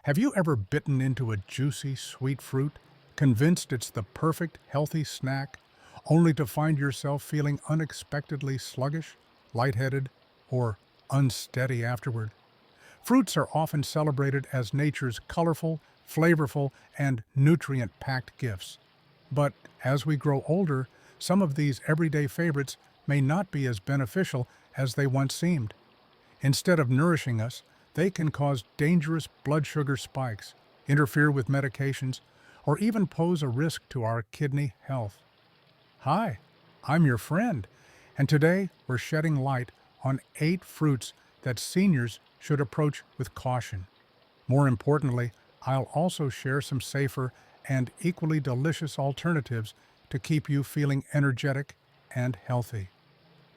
Have you ever bitten into a juicy, sweet fruit, convinced it's the perfect, healthy snack, only to find yourself feeling unexpectedly sluggish, lightheaded, or unsteady afterward? Fruits are often celebrated as nature's colorful, flavorful, and nutrient-packed gifts. But as we grow older, some of these everyday favorites may not be as beneficial as they once seemed. Instead of nourishing us, they can cause dangerous blood sugar spikes, interfere with medications, or even pose a risk to our kidney health. Hi, I'm your friend, and today we're shedding light on 8 fruits that seniors should approach with caution. More importantly, I'll also share some safer and equally delicious alternatives to keep you feeling energetic and healthy.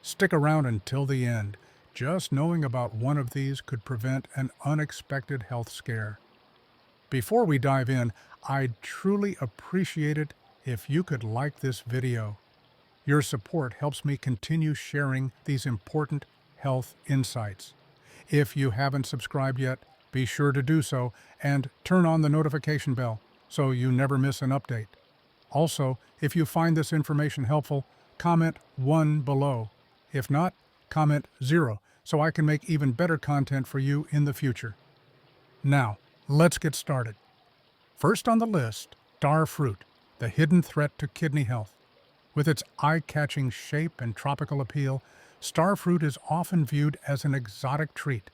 Stick around until the end. Just knowing about one of these could prevent an unexpected health scare. Before we dive in, I'd truly appreciate it if you could like this video. Your support helps me continue sharing these important health insights. If you haven't subscribed yet, be sure to do so and turn on the notification bell so you never miss an update. Also, if you find this information helpful, comment 1 below. If not, comment 0 so I can make even better content for you in the future. Now, let's get started. First on the list, star fruit, the hidden threat to kidney health. With its eye-catching shape and tropical appeal, star fruit is often viewed as an exotic treat,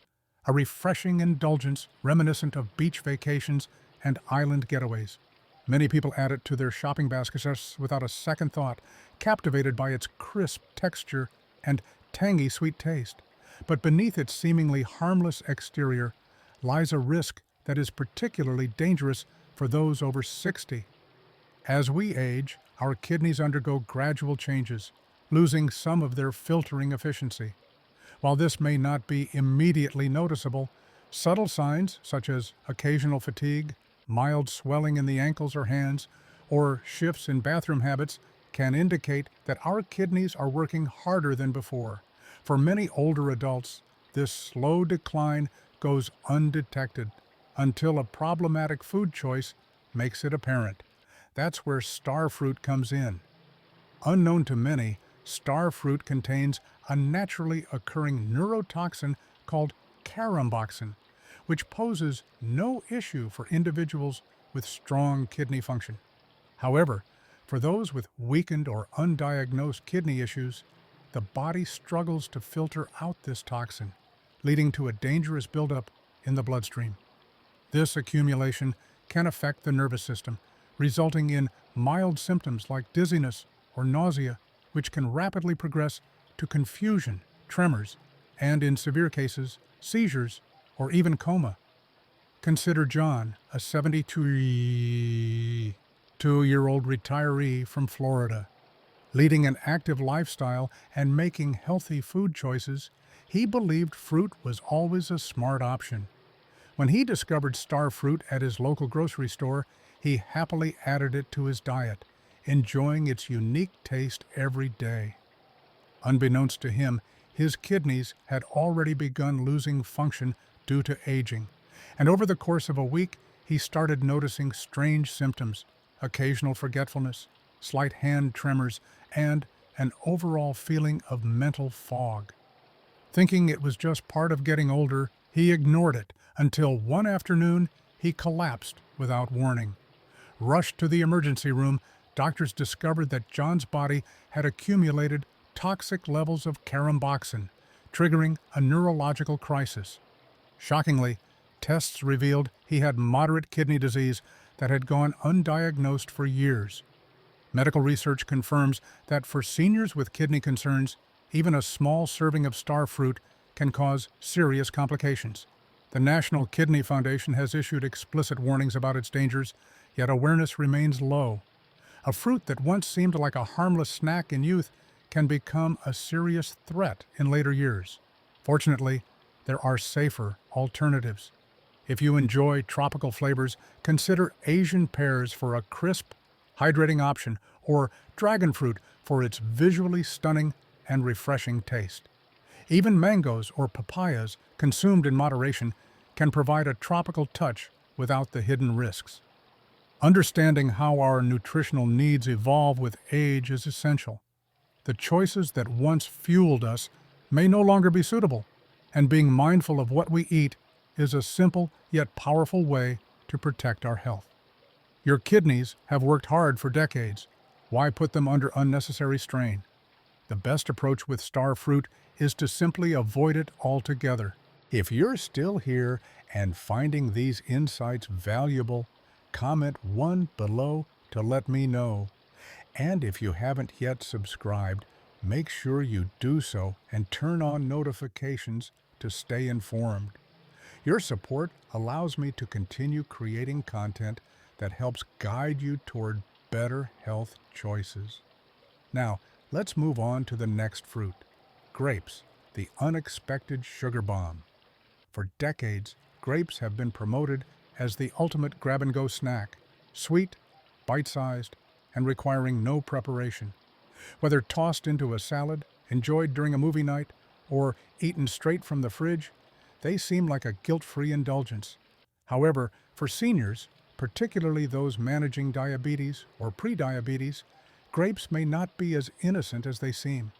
a refreshing indulgence reminiscent of beach vacations and island getaways. Many people add it to their shopping baskets without a second thought, captivated by its crisp texture and tangy sweet taste. But beneath its seemingly harmless exterior lies a risk that is particularly dangerous for those over 60. As we age, our kidneys undergo gradual changes, losing some of their filtering efficiency. While this may not be immediately noticeable, subtle signs such as occasional fatigue, mild swelling in the ankles or hands, or shifts in bathroom habits can indicate that our kidneys are working harder than before. For many older adults, this slow decline goes undetected until a problematic food choice makes it apparent. That's where star fruit comes in. Unknown to many, star fruit contains a naturally occurring neurotoxin called caramboxin, which poses no issue for individuals with strong kidney function. However, for those with weakened or undiagnosed kidney issues, the body struggles to filter out this toxin, leading to a dangerous buildup in the bloodstream. This accumulation can affect the nervous system, resulting in mild symptoms like dizziness or nausea, which can rapidly progress to confusion, tremors, and in severe cases, seizures or even coma. Consider John, a 72-year-old retiree from Florida. Leading an active lifestyle and making healthy food choices, he believed fruit was always a smart option. When he discovered star fruit at his local grocery store, he happily added it to his diet, enjoying its unique taste every day. Unbeknownst to him, his kidneys had already begun losing function due to aging, and over the course of a week, he started noticing strange symptoms, occasional forgetfulness, slight hand tremors, and an overall feeling of mental fog. Thinking it was just part of getting older, he ignored it until one afternoon he collapsed without warning. Rushed to the emergency room, doctors discovered that John's body had accumulated toxic levels of caramboxin, triggering a neurological crisis. Shockingly, tests revealed he had moderate kidney disease that had gone undiagnosed for years. Medical research confirms that for seniors with kidney concerns, even a small serving of star fruit can cause serious complications. The National Kidney Foundation has issued explicit warnings about its dangers, yet awareness remains low. A fruit that once seemed like a harmless snack in youth can become a serious threat in later years. Fortunately, there are safer alternatives. If you enjoy tropical flavors, consider Asian pears for a crisp, hydrating option, or dragon fruit for its visually stunning and refreshing taste. Even mangoes or papayas, consumed in moderation, can provide a tropical touch without the hidden risks. Understanding how our nutritional needs evolve with age is essential. The choices that once fueled us may no longer be suitable, and being mindful of what we eat is a simple yet powerful way to protect our health. Your kidneys have worked hard for decades. Why put them under unnecessary strain? The best approach with star fruit is to simply avoid it altogether. If you're still here and finding these insights valuable, comment 1 below to let me know. And if you haven't yet subscribed, make sure you do so and turn on notifications to stay informed. Your support allows me to continue creating content that helps guide you toward better health choices. Now, let's move on to the next fruit, grapes, the unexpected sugar bomb. For decades, grapes have been promoted as the ultimate grab-and-go snack, sweet, bite-sized, and requiring no preparation. Whether tossed into a salad, enjoyed during a movie night, or eaten straight from the fridge, they seem like a guilt-free indulgence. However, for seniors, particularly those managing diabetes or prediabetes, grapes may not be as innocent as they seem.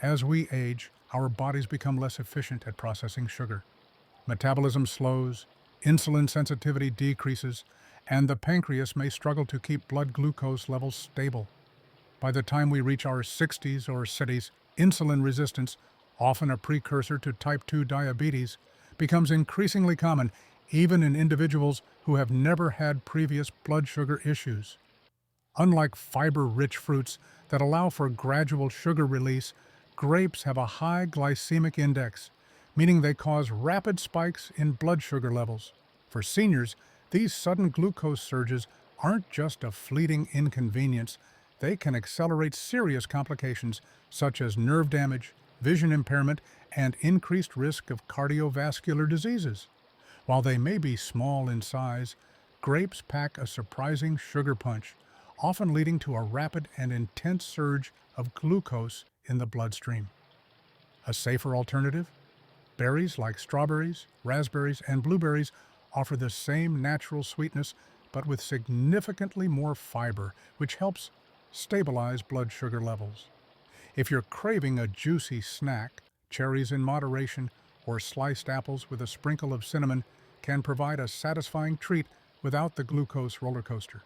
As we age, our bodies become less efficient at processing sugar. Metabolism slows, insulin sensitivity decreases, and the pancreas may struggle to keep blood glucose levels stable. By the time we reach our 60s or 70s, insulin resistance, often a precursor to type 2 diabetes, becomes increasingly common even in individuals who have never had previous blood sugar issues. Unlike fiber-rich fruits that allow for gradual sugar release, grapes have a high glycemic index, meaning they cause rapid spikes in blood sugar levels. For seniors, these sudden glucose surges aren't just a fleeting inconvenience, they can accelerate serious complications such as nerve damage, vision impairment, and increased risk of cardiovascular diseases. While they may be small in size, grapes pack a surprising sugar punch, often leading to a rapid and intense surge of glucose in the bloodstream. A safer alternative? Berries like strawberries, raspberries, and blueberries offer the same natural sweetness but with significantly more fiber, which helps stabilize blood sugar levels. If you're craving a juicy snack, cherries in moderation or sliced apples with a sprinkle of cinnamon can provide a satisfying treat without the glucose roller coaster.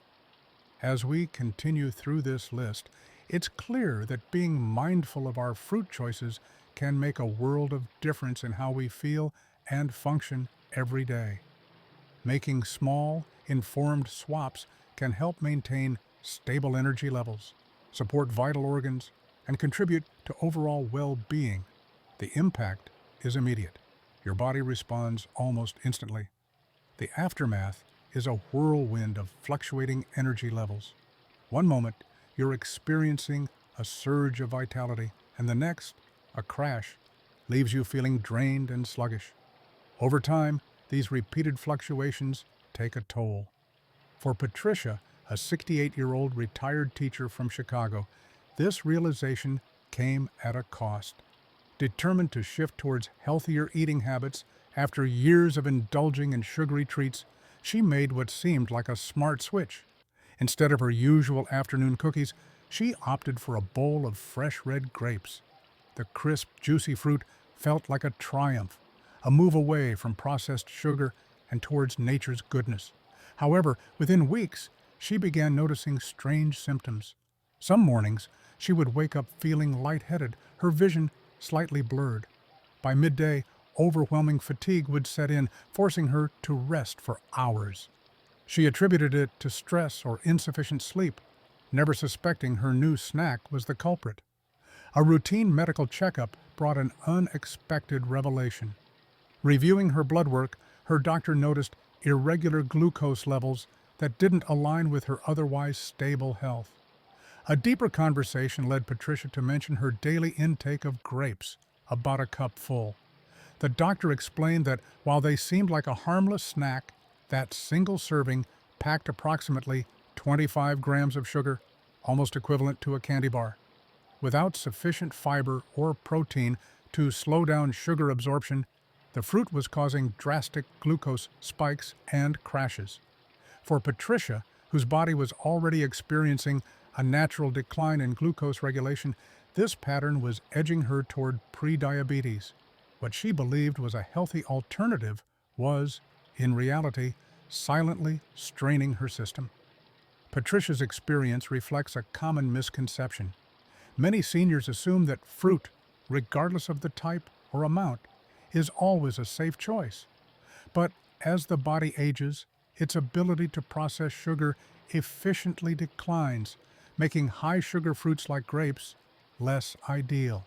As we continue through this list, it's clear that being mindful of our fruit choices can make a world of difference in how we feel and function every day. Making small, informed swaps can help maintain stable energy levels, support vital organs, and contribute to overall well-being. The impact is immediate. Your body responds almost instantly. The aftermath is a whirlwind of fluctuating energy levels. One moment, you're experiencing a surge of vitality, and the next, a crash, leaves you feeling drained and sluggish. Over time, these repeated fluctuations take a toll. For Patricia, a 68-year-old retired teacher from Chicago, this realization came at a cost. Determined to shift towards healthier eating habits after years of indulging in sugary treats, she made what seemed like a smart switch. Instead of her usual afternoon cookies, she opted for a bowl of fresh red grapes. The crisp, juicy fruit felt like a triumph, a move away from processed sugar and towards nature's goodness. However, within weeks, she began noticing strange symptoms. Some mornings, she would wake up feeling lightheaded, her vision slightly blurred. By midday, overwhelming fatigue would set in, forcing her to rest for hours. She attributed it to stress or insufficient sleep, never suspecting her new snack was the culprit. A routine medical checkup brought an unexpected revelation. Reviewing her blood work, her doctor noticed irregular glucose levels that didn't align with her otherwise stable health. A deeper conversation led Patricia to mention her daily intake of grapes, about a cup full. The doctor explained that while they seemed like a harmless snack, that single serving packed approximately 25 grams of sugar, almost equivalent to a candy bar. Without sufficient fiber or protein to slow down sugar absorption, The fruit was causing drastic glucose spikes and crashes. For Patricia, whose body was already experiencing a natural decline in glucose regulation, this pattern was edging her toward prediabetes. What she believed was a healthy alternative was, in reality, silently straining her system. Patricia's experience reflects a common misconception. Many seniors assume that fruit, regardless of the type or amount, is always a safe choice. But as the body ages, its ability to process sugar efficiently declines, making high-sugar fruits like grapes less ideal.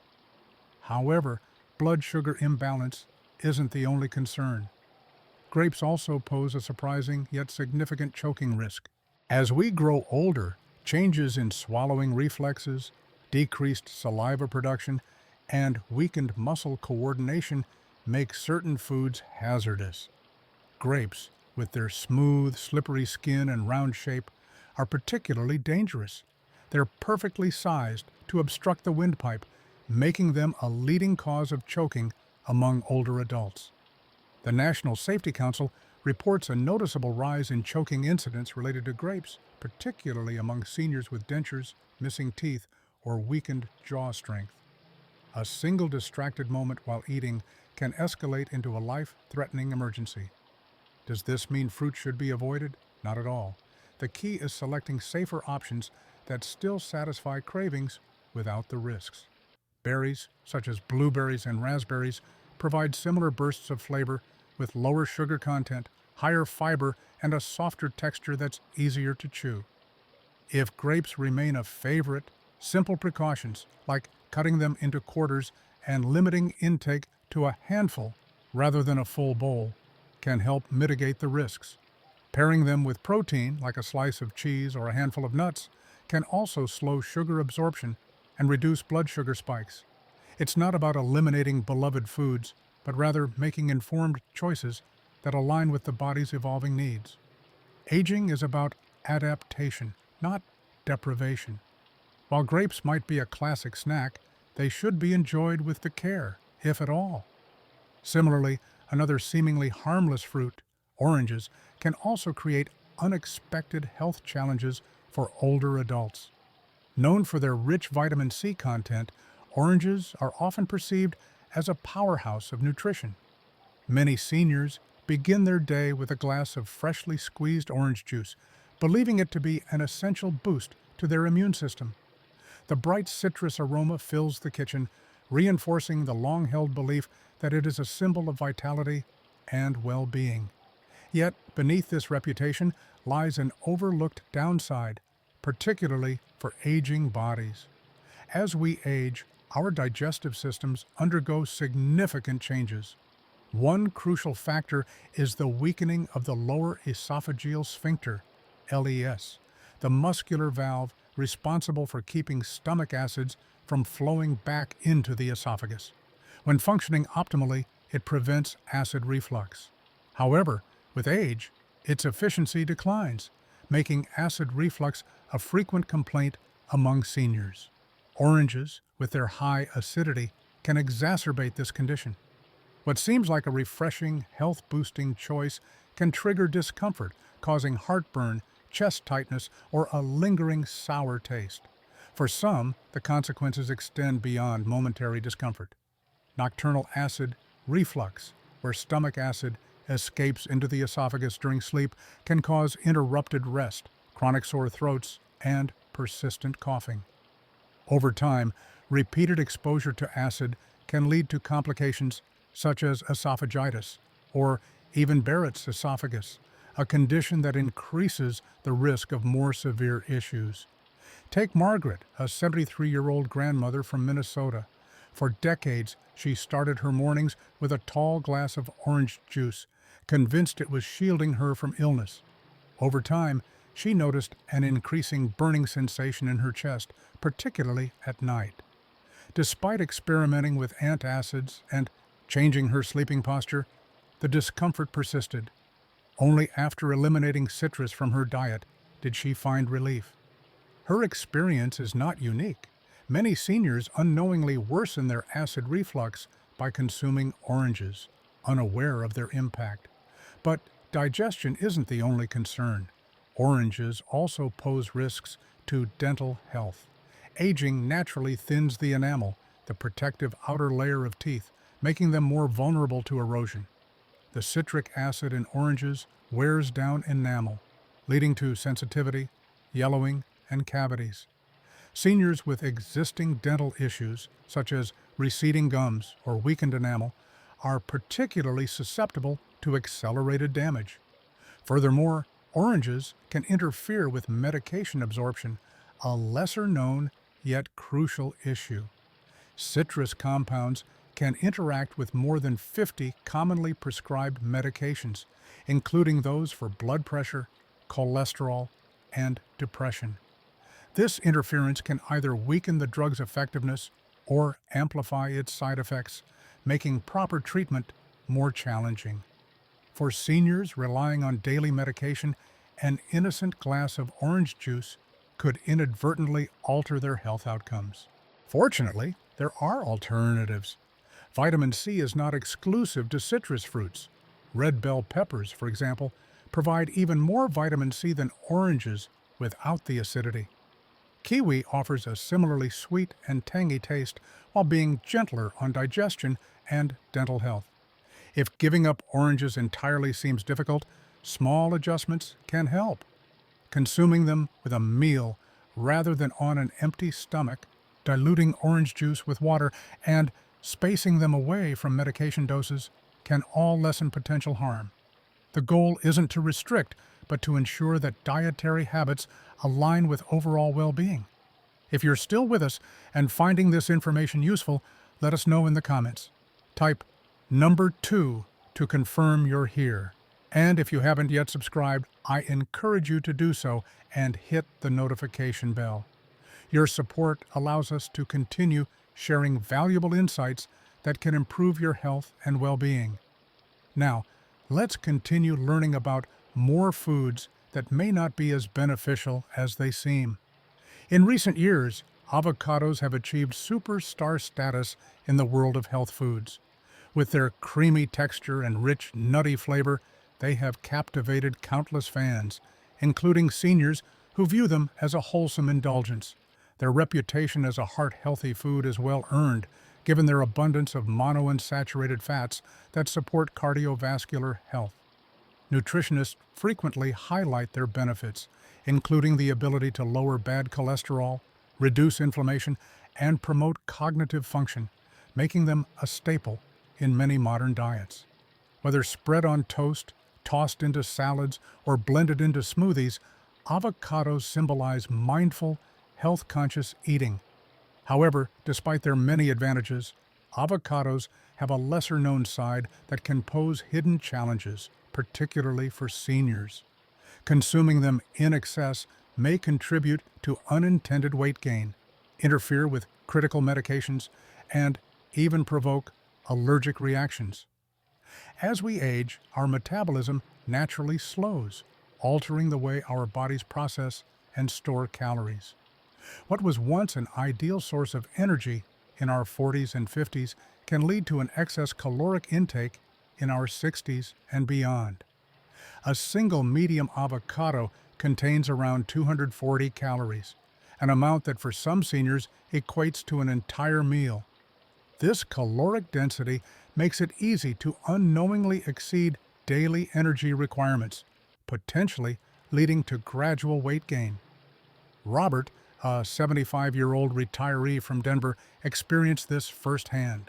However, blood sugar imbalance isn't the only concern. Grapes also pose a surprising yet significant choking risk. As we grow older, changes in swallowing reflexes, decreased saliva production, and weakened muscle coordination make certain foods hazardous. Grapes, with their smooth, slippery skin and round shape, are particularly dangerous. They're perfectly sized to obstruct the windpipe, making them a leading cause of choking among older adults. The National Safety Council reports a noticeable rise in choking incidents related to grapes, particularly among seniors with dentures, missing teeth, or weakened jaw strength. A single distracted moment while eating can escalate into a life-threatening emergency. Does this mean fruit should be avoided? Not at all. The key is selecting safer options that still satisfy cravings without the risks. Berries, such as blueberries and raspberries, provide similar bursts of flavor with lower sugar content, higher fiber, and a softer texture that's easier to chew. If grapes remain a favorite, simple precautions, like cutting them into quarters and limiting intake to a handful rather than a full bowl, can help mitigate the risks. Pairing them with protein, like a slice of cheese or a handful of nuts, can also slow sugar absorption and reduce blood sugar spikes. It's not about eliminating beloved foods, but rather making informed choices that align with the body's evolving needs. Aging is about adaptation, not deprivation. While grapes might be a classic snack, they should be enjoyed with the care, if at all. Similarly, another seemingly harmless fruit, oranges, can also create unexpected health challenges for older adults. Known for their rich vitamin C content, oranges are often perceived as a powerhouse of nutrition. Many seniors begin their day with a glass of freshly squeezed orange juice, believing it to be an essential boost to their immune system. The bright citrus aroma fills the kitchen, reinforcing the long-held belief that it is a symbol of vitality and well-being. Yet, beneath this reputation lies an overlooked downside, particularly for aging bodies. As we age, our digestive systems undergo significant changes. One crucial factor is the weakening of the lower esophageal sphincter, LES, the muscular valve responsible for keeping stomach acids from flowing back into the esophagus. When functioning optimally, it prevents acid reflux. However, with age, its efficiency declines, making acid reflux a frequent complaint among seniors. Oranges, with their high acidity, can exacerbate this condition. What seems like a refreshing, health-boosting choice can trigger discomfort, causing heartburn, chest tightness, or a lingering sour taste. For some, the consequences extend beyond momentary discomfort. Nocturnal acid reflux, where stomach acid escapes into the esophagus during sleep, can cause interrupted rest, chronic sore throats, and persistent coughing. Over time, repeated exposure to acid can lead to complications such as esophagitis or even Barrett's esophagus, a condition that increases the risk of more severe issues. Take Margaret, a 73-year-old grandmother from Minnesota. For decades, she started her mornings with a tall glass of orange juice, convinced it was shielding her from illness. Over time, she noticed an increasing burning sensation in her chest, particularly at night. Despite experimenting with antacids and changing her sleeping posture, the discomfort persisted. Only after eliminating citrus from her diet did she find relief. Her experience is not unique. Many seniors unknowingly worsen their acid reflux by consuming oranges, unaware of their impact. But digestion isn't the only concern. Oranges also pose risks to dental health. Aging naturally thins the enamel, the protective outer layer of teeth, making them more vulnerable to erosion. The citric acid in oranges wears down enamel, leading to sensitivity, yellowing, and cavities. Seniors with existing dental issues, such as receding gums or weakened enamel, are particularly susceptible to accelerated damage. Furthermore, oranges can interfere with medication absorption, a lesser-known yet crucial issue. Citrus compounds can interact with more than 50 commonly prescribed medications, including those for blood pressure, cholesterol, and depression. This interference can either weaken the drug's effectiveness or amplify its side effects, making proper treatment more challenging. For seniors relying on daily medication, an innocent glass of orange juice could inadvertently alter their health outcomes. Fortunately, there are alternatives. Vitamin C is not exclusive to citrus fruits. Red bell peppers, for example, provide even more vitamin C than oranges without the acidity. Kiwi offers a similarly sweet and tangy taste while being gentler on digestion and dental health. If giving up oranges entirely seems difficult, small adjustments can help. Consuming them with a meal rather than on an empty stomach, diluting orange juice with water, and spacing them away from medication doses can all lessen potential harm. The goal isn't to restrict, but to ensure that dietary habits align with overall well-being. If you're still with us and finding this information useful, let us know in the comments. Type number 2 to confirm you're here. And if you haven't yet subscribed, I encourage you to do so and hit the notification bell. Your support allows us to continue sharing valuable insights that can improve your health and well-being. Now, let's continue learning about more foods that may not be as beneficial as they seem. In recent years, avocados have achieved superstar status in the world of health foods. With their creamy texture and rich, nutty flavor, they have captivated countless fans, including seniors who view them as a wholesome indulgence. Their reputation as a heart-healthy food is well-earned, given their abundance of monounsaturated fats that support cardiovascular health. Nutritionists frequently highlight their benefits, including the ability to lower bad cholesterol, reduce inflammation, and promote cognitive function, making them a staple in many modern diets. Whether spread on toast, tossed into salads, or blended into smoothies, avocados symbolize mindful, health-conscious eating. However, despite their many advantages, avocados have a lesser-known side that can pose hidden challenges, particularly for seniors. Consuming them in excess may contribute to unintended weight gain, interfere with critical medications, and even provoke allergic reactions. As we age, our metabolism naturally slows, altering the way our bodies process and store calories. What was once an ideal source of energy in our 40s and 50s can lead to an excess caloric intake in our 60s and beyond. A single medium avocado contains around 240 calories, an amount that for some seniors equates to an entire meal. This caloric density makes it easy to unknowingly exceed daily energy requirements, potentially leading to gradual weight gain. Robert, a 75-year-old retiree from Denver, experienced this firsthand.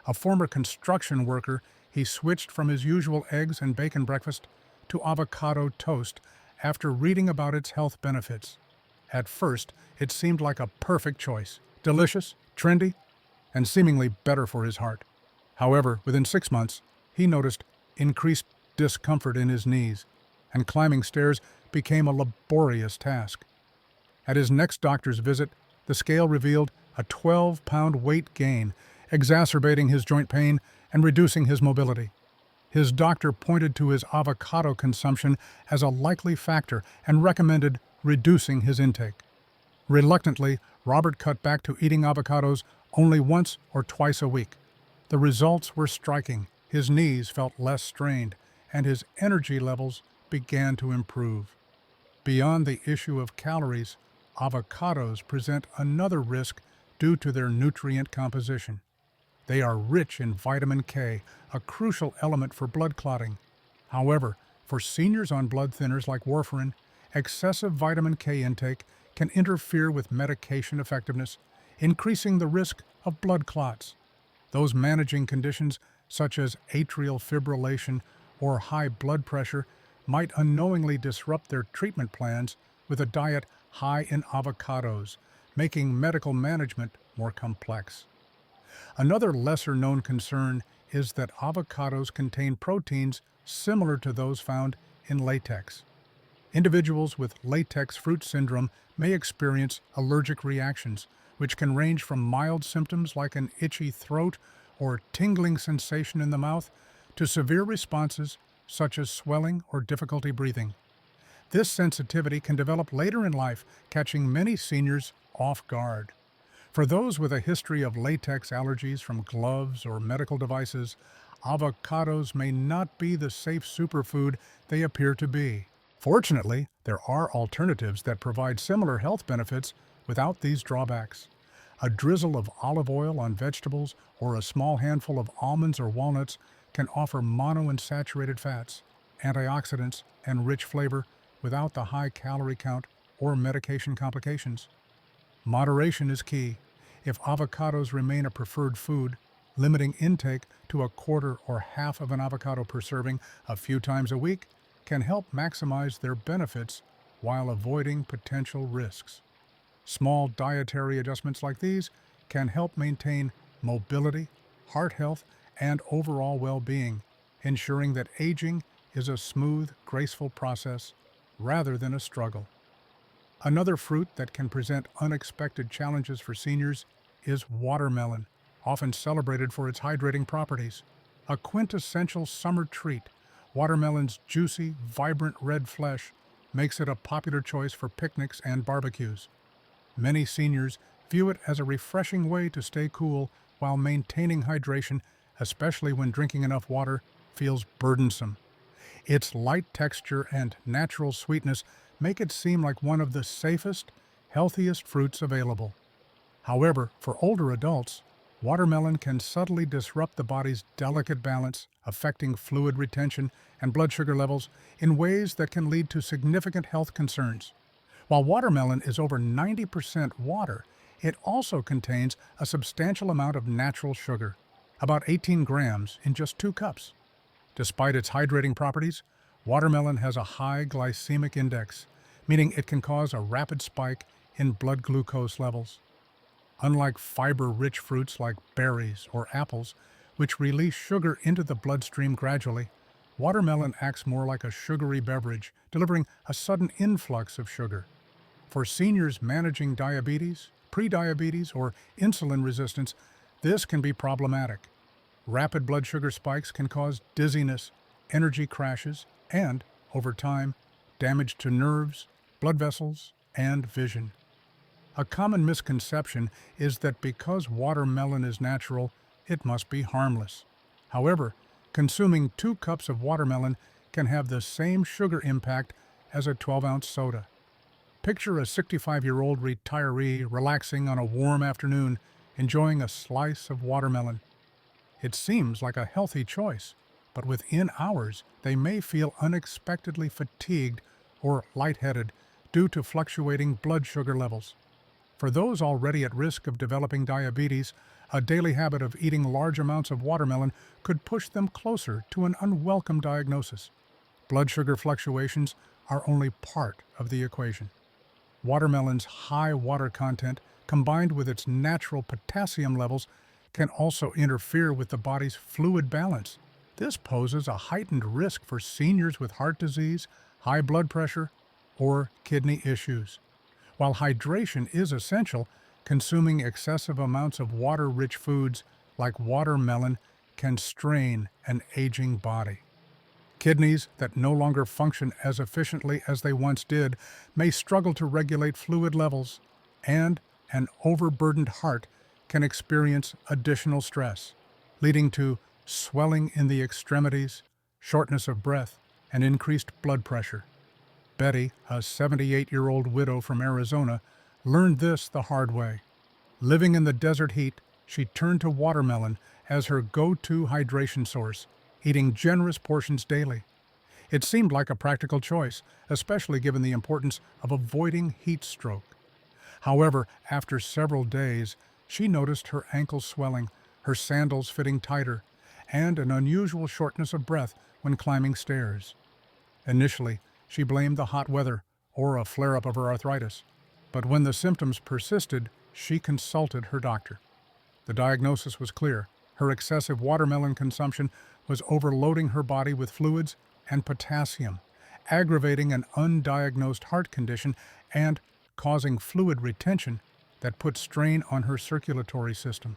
A former construction worker, he switched from his usual eggs and bacon breakfast to avocado toast after reading about its health benefits. At first, it seemed like a perfect choice, delicious, trendy, and seemingly better for his heart. However, within 6 months, he noticed increased discomfort in his knees, and climbing stairs became a laborious task. At his next doctor's visit, the scale revealed a 12-pound weight gain, exacerbating his joint pain and reducing his mobility. His doctor pointed to his avocado consumption as a likely factor and recommended reducing his intake. Reluctantly, Robert cut back to eating avocados only once or twice a week. The results were striking. His knees felt less strained, and his energy levels began to improve. Beyond the issue of calories, avocados present another risk due to their nutrient composition. They are rich in vitamin K, a crucial element for blood clotting. However, for seniors on blood thinners like warfarin, excessive vitamin K intake can interfere with medication effectiveness, increasing the risk of blood clots. Those managing conditions such as atrial fibrillation or high blood pressure might unknowingly disrupt their treatment plans with a diet high in avocados, making medical management more complex. Another lesser-known concern is that avocados contain proteins similar to those found in latex. Individuals with latex fruit syndrome may experience allergic reactions, which can range from mild symptoms like an itchy throat or tingling sensation in the mouth to severe responses such as swelling or difficulty breathing. This sensitivity can develop later in life, catching many seniors off guard. For those with a history of latex allergies from gloves or medical devices, avocados may not be the safe superfood they appear to be. Fortunately, there are alternatives that provide similar health benefits without these drawbacks. A drizzle of olive oil on vegetables or a small handful of almonds or walnuts can offer monounsaturated fats, antioxidants, and rich flavor without the high calorie count or medication complications. Moderation is key. If avocados remain a preferred food, limiting intake to a quarter or half of an avocado per serving a few times a week can help maximize their benefits while avoiding potential risks. Small dietary adjustments like these can help maintain mobility, heart health, and overall well-being, ensuring that aging is a smooth, graceful process rather than a struggle. Another fruit that can present unexpected challenges for seniors is watermelon, often celebrated for its hydrating properties. A quintessential summer treat, watermelon's juicy, vibrant red flesh makes it a popular choice for picnics and barbecues. Many seniors view it as a refreshing way to stay cool while maintaining hydration, especially when drinking enough water feels burdensome. Its light texture and natural sweetness make it seem like one of the safest, healthiest fruits available. However, for older adults, watermelon can subtly disrupt the body's delicate balance, affecting fluid retention and blood sugar levels in ways that can lead to significant health concerns. While watermelon is over 90% water, it also contains a substantial amount of natural sugar, about 18 grams in just 2 cups. Despite its hydrating properties, watermelon has a high glycemic index, meaning it can cause a rapid spike in blood glucose levels. Unlike fiber-rich fruits like berries or apples, which release sugar into the bloodstream gradually, watermelon acts more like a sugary beverage, delivering a sudden influx of sugar. For seniors managing diabetes, prediabetes, or insulin resistance, this can be problematic. Rapid blood sugar spikes can cause dizziness, energy crashes, and, over time, damage to nerves, blood vessels, and vision. A common misconception is that because watermelon is natural, it must be harmless. However, consuming 2 cups of watermelon can have the same sugar impact as a 12-ounce soda. Picture a 65-year-old retiree relaxing on a warm afternoon, enjoying a slice of watermelon. It seems like a healthy choice, but within hours they may feel unexpectedly fatigued or lightheaded due to fluctuating blood sugar levels. For those already at risk of developing diabetes, a daily habit of eating large amounts of watermelon could push them closer to an unwelcome diagnosis. Blood sugar fluctuations are only part of the equation. Watermelon's high water content, combined with its natural potassium levels, can also interfere with the body's fluid balance. This poses a heightened risk for seniors with heart disease, high blood pressure, or kidney issues. While hydration is essential, consuming excessive amounts of water-rich foods like watermelon can strain an aging body. Kidneys that no longer function as efficiently as they once did may struggle to regulate fluid levels, and an overburdened heart can experience additional stress, leading to swelling in the extremities, shortness of breath, and increased blood pressure. Betty, a 78-year-old widow from Arizona, learned this the hard way. Living in the desert heat, she turned to watermelon as her go-to hydration source, eating generous portions daily. It seemed like a practical choice, especially given the importance of avoiding heat stroke. However, after several days, she noticed her ankles swelling, her sandals fitting tighter, and an unusual shortness of breath when climbing stairs. Initially, she blamed the hot weather or a flare-up of her arthritis, but when the symptoms persisted, she consulted her doctor. The diagnosis was clear. Her excessive watermelon consumption was overloading her body with fluids and potassium, aggravating an undiagnosed heart condition and causing fluid retention that put strain on her circulatory system.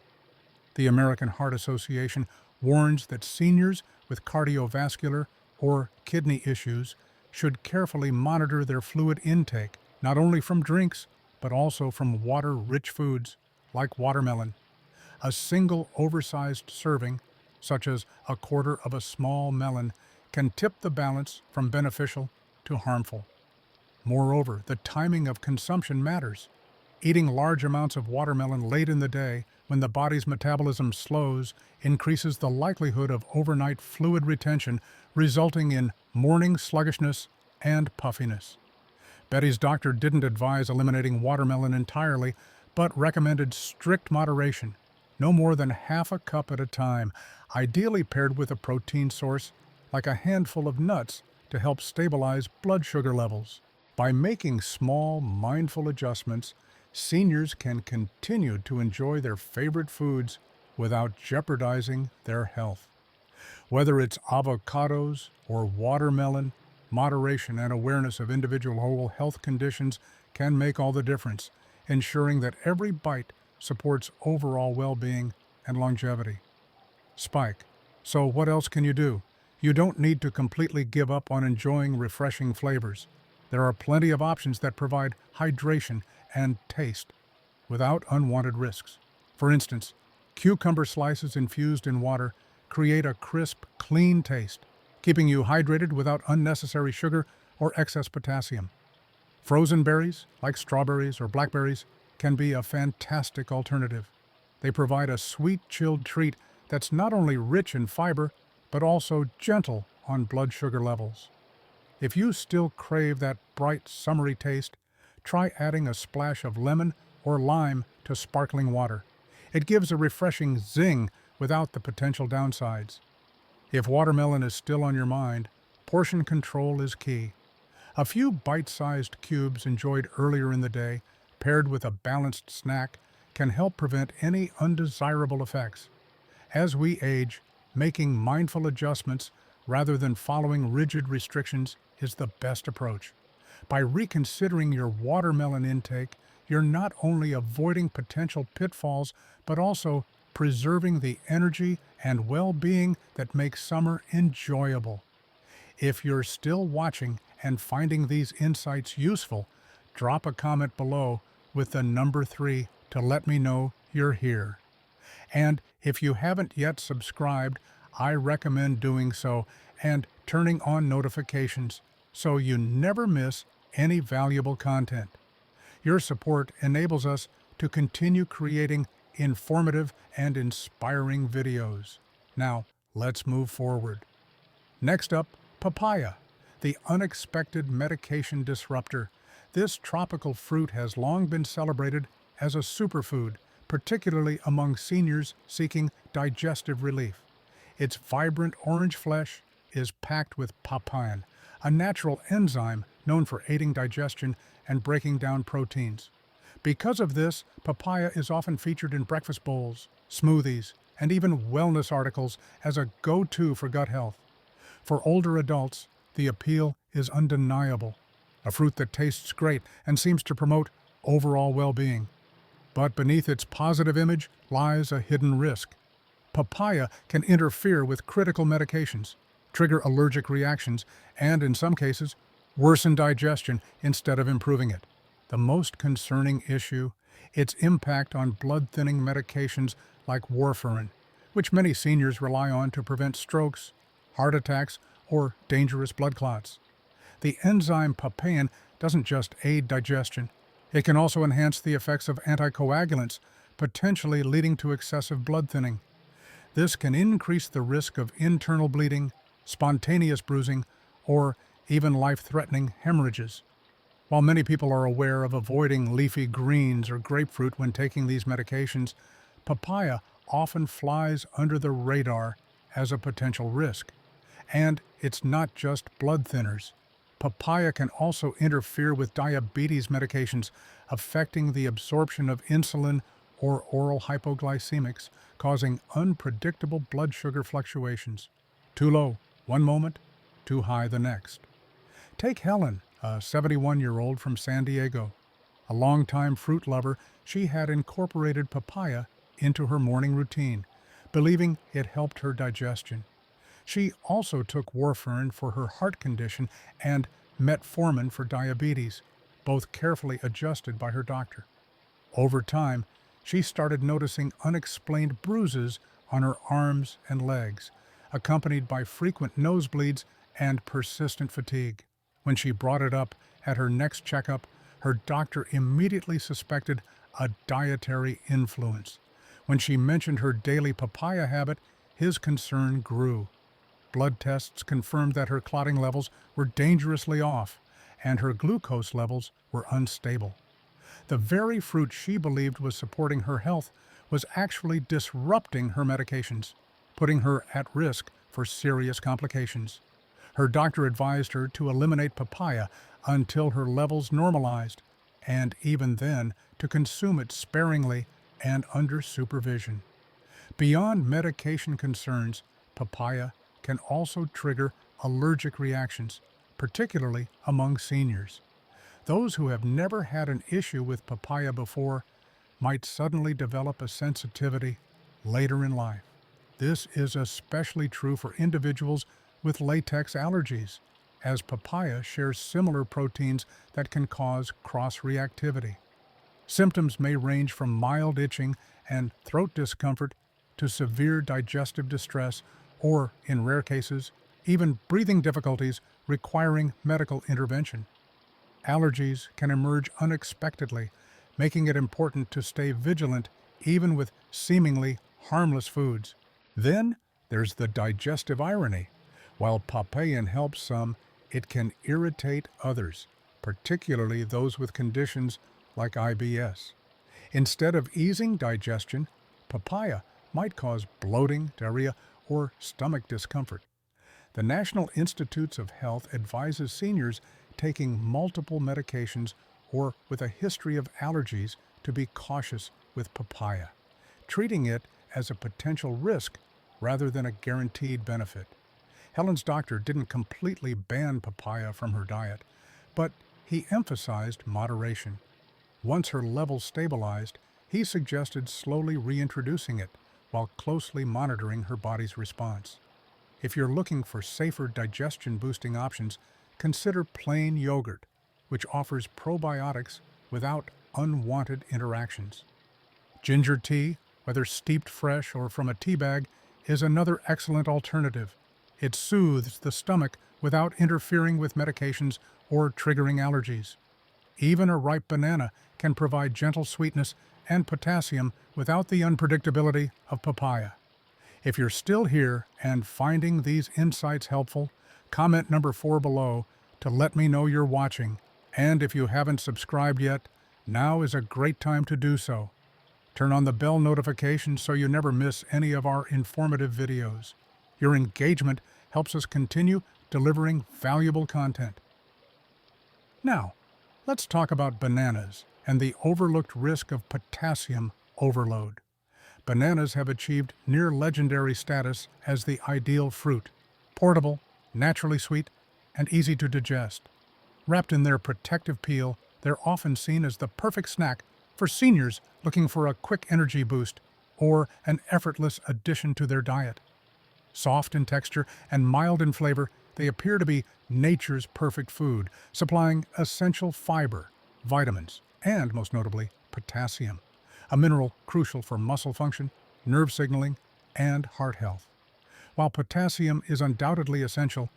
The American Heart Association warns that seniors with cardiovascular or kidney issues should carefully monitor their fluid intake, not only from drinks, but also from water-rich foods like watermelon. A single oversized serving, such as a quarter of a small melon, can tip the balance from beneficial to harmful. Moreover, the timing of consumption matters. Eating large amounts of watermelon late in the day, when the body's metabolism slows, increases the likelihood of overnight fluid retention, resulting in morning sluggishness and puffiness. Betty's doctor didn't advise eliminating watermelon entirely, but recommended strict moderation, no more than half a cup at a time, ideally paired with a protein source like a handful of nuts to help stabilize blood sugar levels. By making small, mindful adjustments, seniors can continue to enjoy their favorite foods without jeopardizing their health. Whether it's avocados or watermelon, moderation and awareness of individual oral health conditions can make all the difference, ensuring that every bite supports overall well-being and longevity. Spike. So what else can you do? You don't need to completely give up on enjoying refreshing flavors. There are plenty of options that provide hydration and taste without unwanted risks. For instance, cucumber slices infused in water create a crisp, clean taste, keeping you hydrated without unnecessary sugar or excess potassium. Frozen berries, like strawberries or blackberries, can be a fantastic alternative. They provide a sweet, chilled treat that's not only rich in fiber, but also gentle on blood sugar levels. If you still crave that bright, summery taste, try adding a splash of lemon or lime to sparkling water. It gives a refreshing zing without the potential downsides. If watermelon is still on your mind, portion control is key. A few bite-sized cubes enjoyed earlier in the day, paired with a balanced snack, can help prevent any undesirable effects. As we age, making mindful adjustments rather than following rigid restrictions is the best approach. By reconsidering your watermelon intake, you're not only avoiding potential pitfalls, but also preserving the energy and well-being that make summer enjoyable. If you're still watching and finding these insights useful, drop a comment below with the number 3 to let me know you're here. And if you haven't yet subscribed, I recommend doing so and turning on notifications so you never miss any valuable content. Your support enables us to continue creating informative and inspiring videos. Now, let's move forward. Next up, papaya, the unexpected medication disruptor. This tropical fruit has long been celebrated as a superfood, particularly among seniors seeking digestive relief. Its vibrant orange flesh is packed with papain, a natural enzyme known for aiding digestion and breaking down proteins. Because of this, papaya is often featured in breakfast bowls, smoothies, and even wellness articles as a go-to for gut health. For older adults, the appeal is undeniable, a fruit that tastes great and seems to promote overall well-being. But beneath its positive image lies a hidden risk. Papaya can interfere with critical medications, trigger allergic reactions, and in some cases, worsen digestion instead of improving it. The most concerning issue, its impact on blood-thinning medications like warfarin, which many seniors rely on to prevent strokes, heart attacks, or dangerous blood clots. The enzyme papain doesn't just aid digestion, it can also enhance the effects of anticoagulants, potentially leading to excessive blood thinning. This can increase the risk of internal bleeding, spontaneous bruising, or even life-threatening hemorrhages. While many people are aware of avoiding leafy greens or grapefruit when taking these medications, papaya often flies under the radar as a potential risk. And it's not just blood thinners. Papaya can also interfere with diabetes medications, affecting the absorption of insulin or oral hypoglycemics, causing unpredictable blood sugar fluctuations. Too low one moment, too high the next. Take Helen, a 71-year-old from San Diego. A longtime fruit lover, she had incorporated papaya into her morning routine, believing it helped her digestion. She also took warfarin for her heart condition and metformin for diabetes, both carefully adjusted by her doctor. Over time, she started noticing unexplained bruises on her arms and legs, accompanied by frequent nosebleeds and persistent fatigue. When she brought it up at her next checkup, her doctor immediately suspected a dietary influence. When she mentioned her daily papaya habit, his concern grew. Blood tests confirmed that her clotting levels were dangerously off, and her glucose levels were unstable. The very fruit she believed was supporting her health was actually disrupting her medications, putting her at risk for serious complications. Her doctor advised her to eliminate papaya until her levels normalized, and even then to consume it sparingly and under supervision. Beyond medication concerns, papaya can also trigger allergic reactions, particularly among seniors. Those who have never had an issue with papaya before might suddenly develop a sensitivity later in life. This is especially true for individuals with latex allergies, as papaya shares similar proteins that can cause cross-reactivity. Symptoms may range from mild itching and throat discomfort to severe digestive distress or, in rare cases, even breathing difficulties requiring medical intervention. Allergies can emerge unexpectedly, making it important to stay vigilant even with seemingly harmless foods. Then there's the digestive irony. While papain helps some, it can irritate others, particularly those with conditions like IBS. Instead of easing digestion, papaya might cause bloating, diarrhea, or stomach discomfort. The National Institutes of Health advises seniors taking multiple medications or with a history of allergies to be cautious with papaya, treating it as a potential risk rather than a guaranteed benefit. Helen's doctor didn't completely ban papaya from her diet, but he emphasized moderation. Once her levels stabilized, he suggested slowly reintroducing it while closely monitoring her body's response. If you're looking for safer digestion-boosting options, consider plain yogurt, which offers probiotics without unwanted interactions. Ginger tea, whether steeped fresh or from a tea bag, is another excellent alternative. It soothes the stomach without interfering with medications or triggering allergies. Even a ripe banana can provide gentle sweetness and potassium without the unpredictability of papaya. If you're still here and finding these insights helpful, comment number 4 below to let me know you're watching. And if you haven't subscribed yet, now is a great time to do so. Turn on the bell notification so you never miss any of our informative videos. Your engagement helps us continue delivering valuable content. Now, let's talk about bananas and the overlooked risk of potassium overload. Bananas have achieved near legendary status as the ideal fruit, portable, naturally sweet, and easy to digest. Wrapped in their protective peel, they're often seen as the perfect snack for seniors looking for a quick energy boost or an effortless addition to their diet. Soft in texture and mild in flavor, they appear to be nature's perfect food, supplying essential fiber, vitamins, and, most notably, potassium, a mineral crucial for muscle function, nerve signaling, and heart health. While potassium is undoubtedly essential,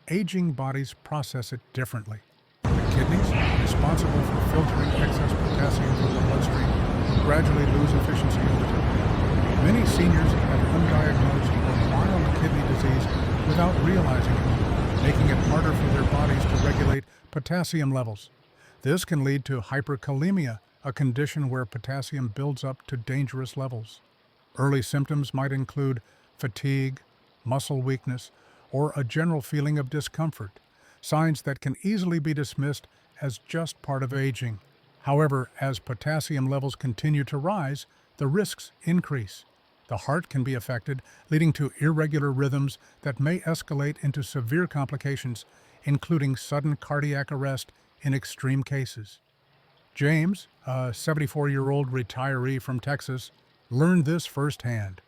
aging bodies process it differently. The kidneys, responsible for filtering excess potassium from the bloodstream, gradually lose efficiency over time. Many seniors have undiagnosed or mild kidney disease without realizing it, making it harder for their bodies to regulate potassium levels. This can lead to hyperkalemia, a condition where potassium builds up to dangerous levels. Early symptoms might include fatigue, muscle weakness, or a general feeling of discomfort, signs that can easily be dismissed as just part of aging. However, as potassium levels continue to rise, the risks increase. The heart can be affected, leading to irregular rhythms that may escalate into severe complications, including sudden cardiac arrest in extreme cases. James, a 74-year-old retiree from Texas, learned this firsthand.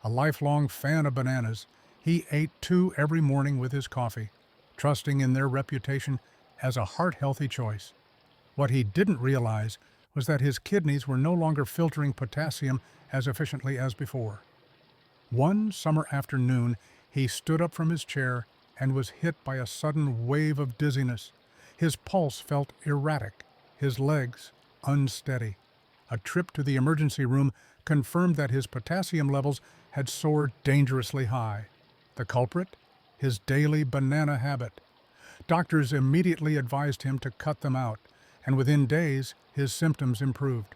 A lifelong fan of bananas, he ate 2 every morning with his coffee, trusting in their reputation as a heart-healthy choice. What he didn't realize was that his kidneys were no longer filtering potassium as efficiently as before. One summer afternoon, he stood up from his chair and was hit by a sudden wave of dizziness. His pulse felt erratic, his legs unsteady. A trip to the emergency room confirmed that his potassium levels had soared dangerously high. The culprit? His daily banana habit. Doctors immediately advised him to cut them out, and within days, his symptoms improved.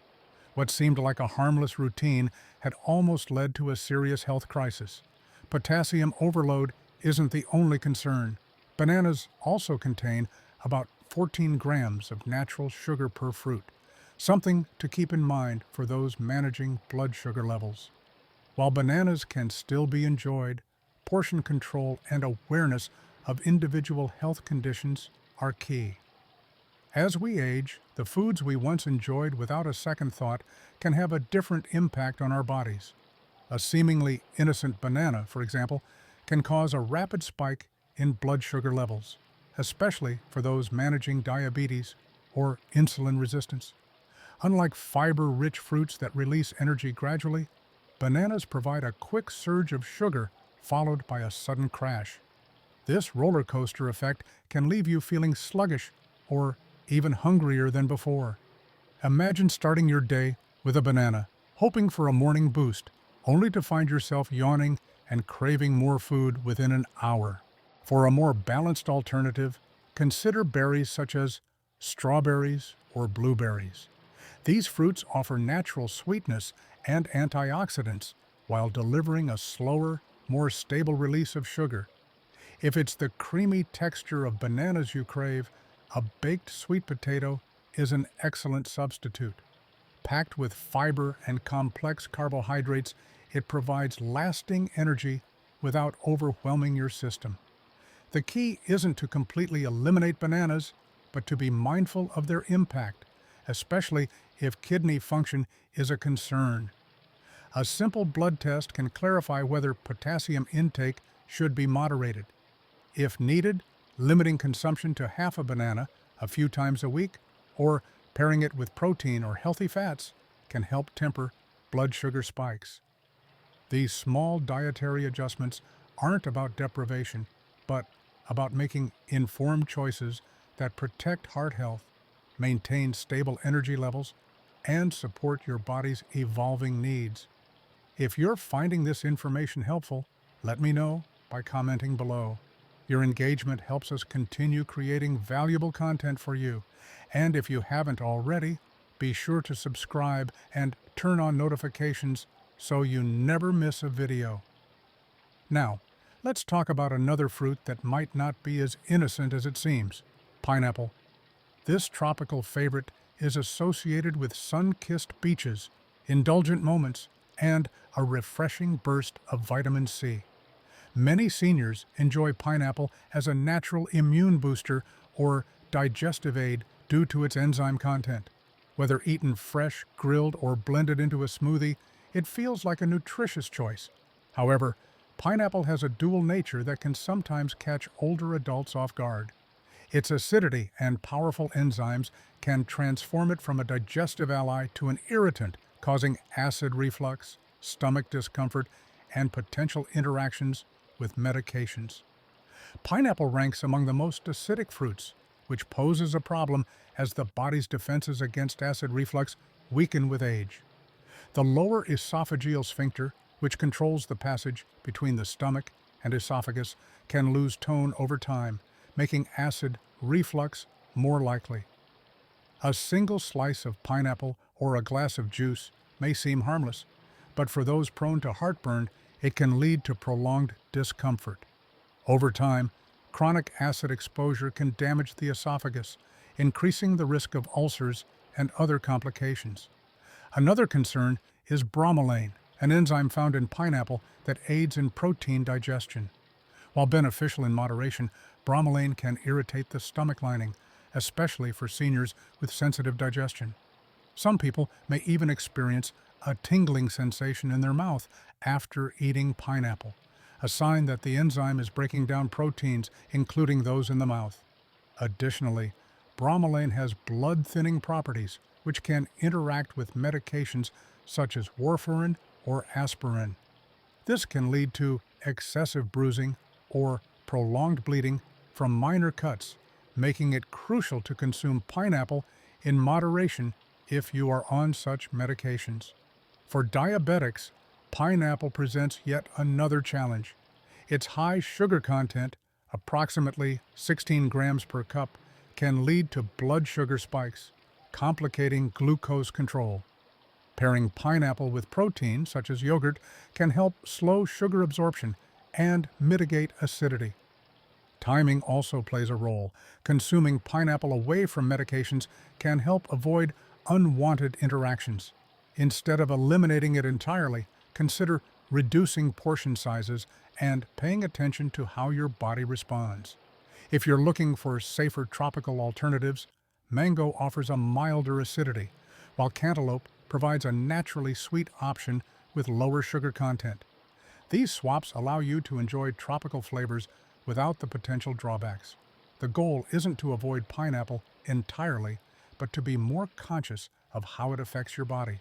What seemed like a harmless routine had almost led to a serious health crisis. Potassium overload isn't the only concern. Bananas also contain about 14 grams of natural sugar per fruit, something to keep in mind for those managing blood sugar levels. While bananas can still be enjoyed, portion control and awareness of individual health conditions are key. As we age, the foods we once enjoyed without a second thought can have a different impact on our bodies. A seemingly innocent banana, for example, can cause a rapid spike in blood sugar levels, especially for those managing diabetes or insulin resistance. Unlike fiber-rich fruits that release energy gradually, bananas provide a quick surge of sugar followed by a sudden crash. This roller coaster effect can leave you feeling sluggish or even hungrier than before. Imagine starting your day with a banana, hoping for a morning boost, only to find yourself yawning and craving more food within an hour. For a more balanced alternative, consider berries such as strawberries or blueberries. These fruits offer natural sweetness and antioxidants while delivering a slower, more stable release of sugar. If it's the creamy texture of bananas you crave, a baked sweet potato is an excellent substitute. Packed with fiber and complex carbohydrates, it provides lasting energy without overwhelming your system. The key isn't to completely eliminate bananas, but to be mindful of their impact, especially if kidney function is a concern. A simple blood test can clarify whether potassium intake should be moderated. If needed, limiting consumption to half a banana a few times a week or pairing it with protein or healthy fats can help temper blood sugar spikes. These small dietary adjustments aren't about deprivation, but about making informed choices that protect heart health, maintain stable energy levels, and support your body's evolving needs. If you're finding this information helpful, let me know by commenting below. Your engagement helps us continue creating valuable content for you. And if you haven't already, be sure to subscribe and turn on notifications so you never miss a video. Now, let's talk about another fruit that might not be as innocent as it seems: pineapple. This tropical favorite is associated with sun-kissed beaches, indulgent moments, and a refreshing burst of vitamin C. Many seniors enjoy pineapple as a natural immune booster or digestive aid due to its enzyme content. Whether eaten fresh, grilled, or blended into a smoothie, it feels like a nutritious choice. However, pineapple has a dual nature that can sometimes catch older adults off guard. Its acidity and powerful enzymes can transform it from a digestive ally to an irritant, causing acid reflux, stomach discomfort, and potential interactions with medications. Pineapple ranks among the most acidic fruits, which poses a problem as the body's defenses against acid reflux weaken with age. The lower esophageal sphincter, which controls the passage between the stomach and esophagus, can lose tone over time, making acid reflux more likely. A single slice of pineapple or a glass of juice may seem harmless, but for those prone to heartburn, it can lead to prolonged discomfort. Over time, chronic acid exposure can damage the esophagus, increasing the risk of ulcers and other complications. Another concern is bromelain, an enzyme found in pineapple that aids in protein digestion. While beneficial in moderation, bromelain can irritate the stomach lining, especially for seniors with sensitive digestion. Some people may even experience a tingling sensation in their mouth after eating pineapple, a sign that the enzyme is breaking down proteins, including those in the mouth. Additionally, bromelain has blood-thinning properties, which can interact with medications such as warfarin or aspirin. This can lead to excessive bruising or prolonged bleeding from minor cuts, making it crucial to consume pineapple in moderation if you are on such medications. For diabetics, pineapple presents yet another challenge. Its high sugar content, approximately 16 grams per cup, can lead to blood sugar spikes, complicating glucose control. Pairing pineapple with protein, such as yogurt, can help slow sugar absorption and mitigate acidity. Timing also plays a role. Consuming pineapple away from medications can help avoid unwanted interactions. Instead of eliminating it entirely, consider reducing portion sizes and paying attention to how your body responds. If you're looking for safer tropical alternatives, mango offers a milder acidity, while cantaloupe provides a naturally sweet option with lower sugar content. These swaps allow you to enjoy tropical flavors without the potential drawbacks. The goal isn't to avoid pineapple entirely, but to be more conscious of how it affects your body.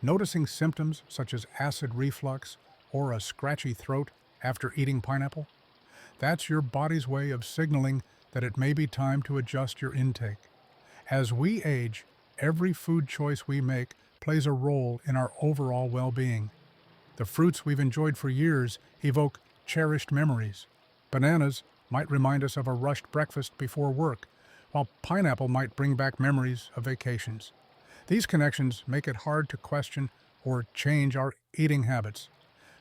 Noticing symptoms such as acid reflux or a scratchy throat after eating pineapple? That's your body's way of signaling that it may be time to adjust your intake. As we age, every food choice we make plays a role in our overall well-being. The fruits we've enjoyed for years evoke cherished memories. Bananas might remind us of a rushed breakfast before work, while pineapple might bring back memories of vacations. These connections make it hard to question or change our eating habits.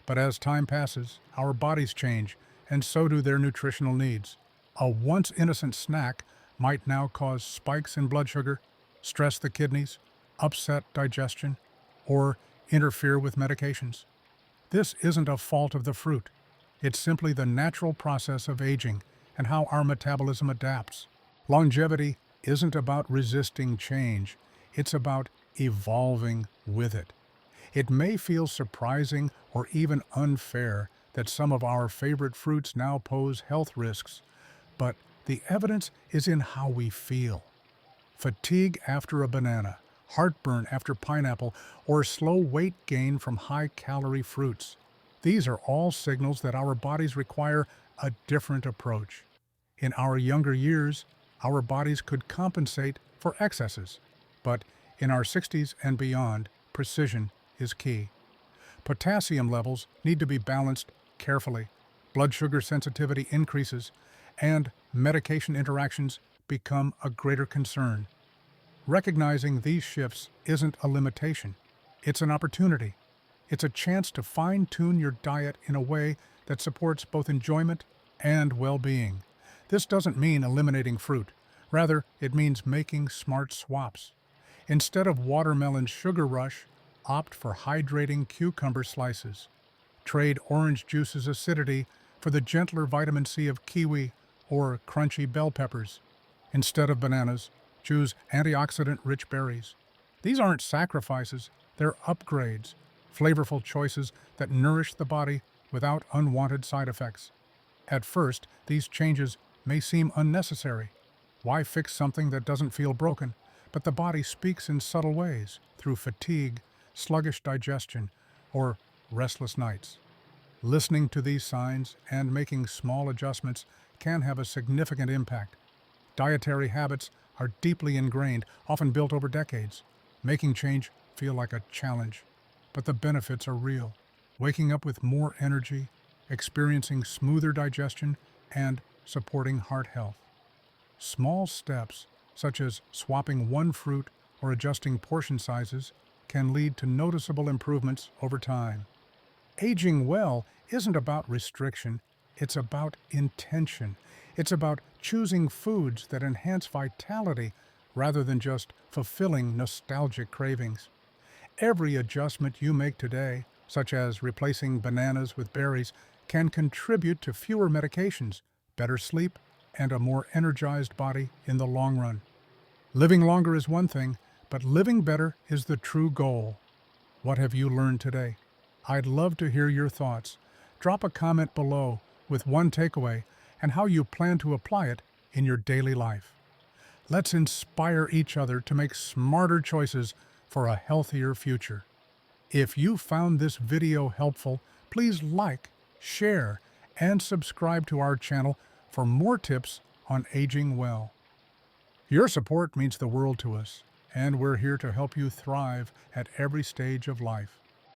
But as time passes, our bodies change, and so do their nutritional needs. A once innocent snack might now cause spikes in blood sugar, stress the kidneys, upset digestion, or interfere with medications. This isn't a fault of the fruit. It's simply the natural process of aging and how our metabolism adapts. Longevity isn't about resisting change. It's about evolving with it. It may feel surprising or even unfair that some of our favorite fruits now pose health risks, but the evidence is in how we feel. Fatigue after a banana, heartburn after pineapple, or slow weight gain from high-calorie fruits. These are all signals that our bodies require a different approach. In our younger years, our bodies could compensate for excesses, but in our 60s and beyond, precision is key. Potassium levels need to be balanced carefully, blood sugar sensitivity increases, and medication interactions become a greater concern. Recognizing these shifts isn't a limitation, it's an opportunity. It's a chance to fine-tune your diet in a way that supports both enjoyment and well-being. This doesn't mean eliminating fruit. Rather, it means making smart swaps. Instead of watermelon sugar rush, opt for hydrating cucumber slices. Trade orange juice's acidity for the gentler vitamin C of kiwi or crunchy bell peppers. Instead of bananas, choose antioxidant-rich berries. These aren't sacrifices, they're upgrades, flavorful choices that nourish the body without unwanted side effects. At first, these changes may seem unnecessary. Why fix something that doesn't feel broken? But the body speaks in subtle ways, through fatigue, sluggish digestion, or restless nights. Listening to these signs and making small adjustments can have a significant impact. Dietary habits are deeply ingrained, often built over decades. Making change feel like a challenge, but the benefits are real. Waking up with more energy, experiencing smoother digestion, and supporting heart health. Small steps, such as swapping one fruit or adjusting portion sizes, can lead to noticeable improvements over time. Aging well isn't about restriction, it's about intention. It's about choosing foods that enhance vitality rather than just fulfilling nostalgic cravings. Every adjustment you make today, such as replacing bananas with berries, can contribute to fewer medications, better sleep, and a more energized body in the long run. Living longer is one thing, but living better is the true goal. What have you learned today? I'd love to hear your thoughts. Drop a comment below with one takeaway and how you plan to apply it in your daily life. Let's inspire each other to make smarter choices for a healthier future. If you found this video helpful, please like, share, and subscribe to our channel for more tips on aging well. Your support means the world to us, and we're here to help you thrive at every stage of life.